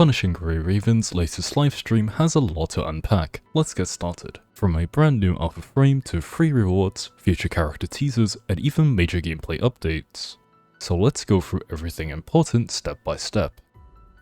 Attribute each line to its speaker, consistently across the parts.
Speaker 1: punishinggrayraven's latest livestream has a lot to unpack. Let's get started. From a brand new alpha frame to free rewards, future character teasers, and even major gameplay updates. So let's go through everything important step by step.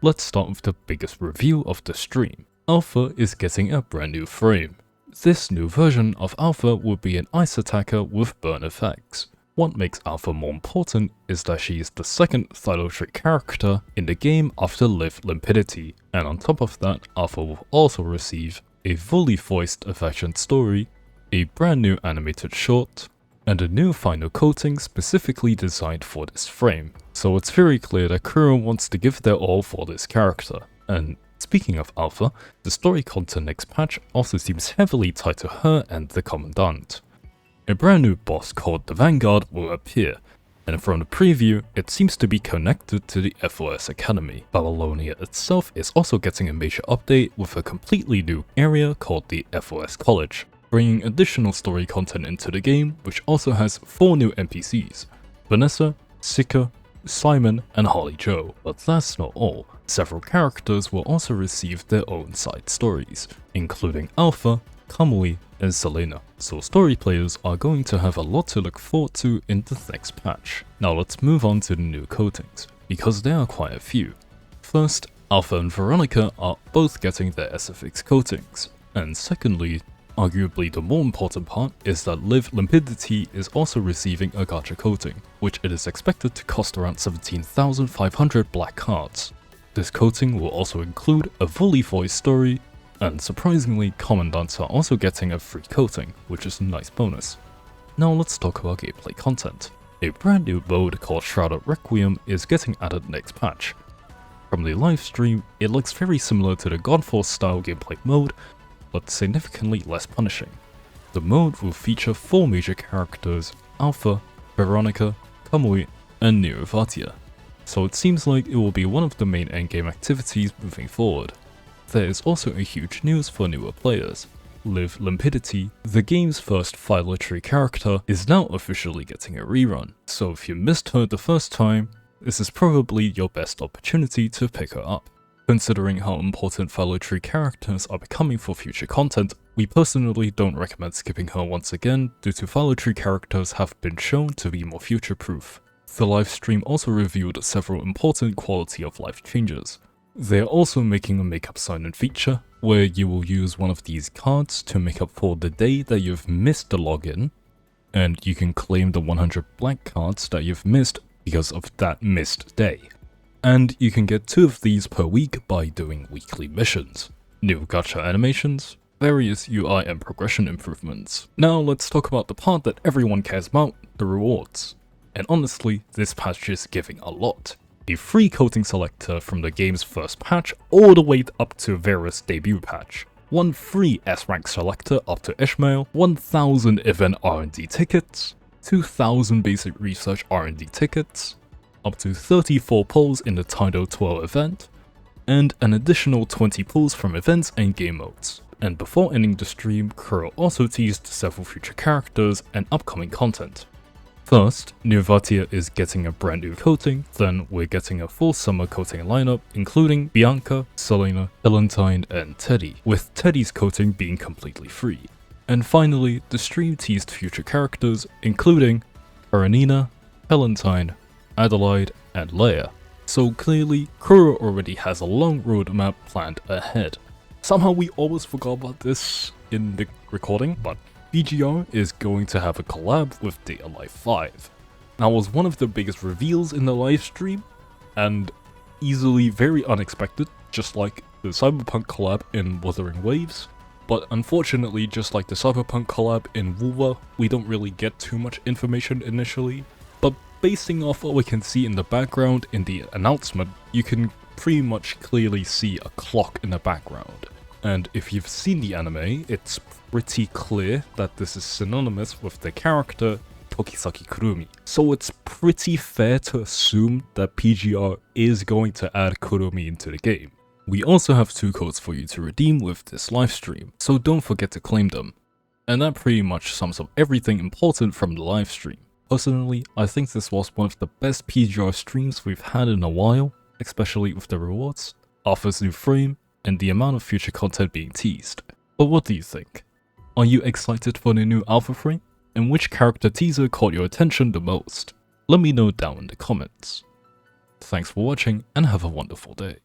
Speaker 1: Let's start with the biggest reveal of the stream. Alpha is getting a brand new frame. This new version of Alpha will be an ice attacker with burn effects. What makes Alpha more important is that she is the second Thylotry character in the game after Limpidity, and on top of that, Alpha will also receive a fully voiced affection story, a brand new animated short, and a new final coating specifically designed for this frame. So it's very clear that Kuro wants to give their all for this character. And speaking of Alpha, the story content next patch also seems heavily tied to her and the Commandant. A brand new boss called the Vanguard will appear, and from the preview, it seems to be connected to the FOS Academy. Babylonia itself is also getting a major update with a completely new area called the FOS College, bringing additional story content into the game, which also has 4 new NPCs, Vanessa, Sika, Simon, and Holly Joe. But that's not all. Several characters will also receive their own side stories, including Alpha, Kamui, and Selena, so story players are going to have a lot to look forward to in the next patch. Now let's move on to the new coatings, because there are quite a few. First, Alpha and Veronica are both getting their SFX coatings, and secondly, arguably the more important part is that Limpidity is also receiving a gacha coating, which it is expected to cost around 17,500 black cards. This coating will also include a fully voiced story, and surprisingly, Commandants are also getting a free coating, which is a nice bonus. Now let's talk about gameplay content. A brand new mode called Shrouded Requiem is getting added next patch. From the livestream, it looks very similar to the Godforce style gameplay mode, but significantly less punishing. The mode will feature 4 major characters, Alpha, Veronica, Kamui, and Vatia. So it seems like it will be one of the main endgame activities moving forward. There is also a huge news for newer players. Limpidity, the game's first Thylotry character, is now officially getting a rerun, so if you missed her the first time, this is probably your best opportunity to pick her up. Considering how important Thylotry characters are becoming for future content, we personally don't recommend skipping her once again due to Thylotry characters have been shown to be more future-proof. The livestream also revealed several important quality of life changes. They are also making a makeup sign-in feature, where you will use one of these cards to make up for the day that you've missed the login, and you can claim the 100 black cards that you've missed because of that missed day. And you can get 2 of these per week by doing weekly missions. New gacha animations, various UI and progression improvements. Now let's talk about the part that everyone cares about, the rewards. And honestly, this patch is giving a lot. A free coating selector from the game's first patch all the way up to Vera's debut patch. 1 free S-rank selector up to Ishmael, 1,000 event R&D tickets, 2,000 basic research R&D tickets, up to 34 pulls in the Tidal 12 event, and an additional 20 pulls from events and game modes. And before ending the stream, Kuro also teased several future characters and upcoming content. First, Vatia is getting a brand new coating, then we're getting a full summer coating lineup including Bianca, Selena, Valentine, and Teddy, with Teddy's coating being completely free. And finally, the stream teased future characters including Karenina, Valentine, Adelaide, and Leia. So clearly, Kuro already has a long roadmap planned ahead. Somehow we almost forgot about this in the recording, but BGR is going to have a collab with Data Life 5. Now was one of the biggest reveals in the livestream, and easily very unexpected, just like the Cyberpunk collab in Wuthering Waves. But unfortunately, just like the Cyberpunk collab in Wulwa, we don't really get too much information initially. But basing off what we can see in the background in the announcement, you can pretty much clearly see a clock in the background. And if you've seen the anime, it's pretty clear that this is synonymous with the character Tokisaki Kurumi. So it's pretty fair to assume that PGR is going to add Kurumi into the game. We also have 2 codes for you to redeem with this livestream, so don't forget to claim them. And that pretty much sums up everything important from the livestream. Personally, I think this was one of the best PGR streams we've had in a while, especially with the rewards. Alpha's new frame, and the amount of future content being teased. But what do you think? Are you excited for the new Alpha frame? And which character teaser caught your attention the most? Let me know down in the comments. Thanks for watching and have a wonderful day.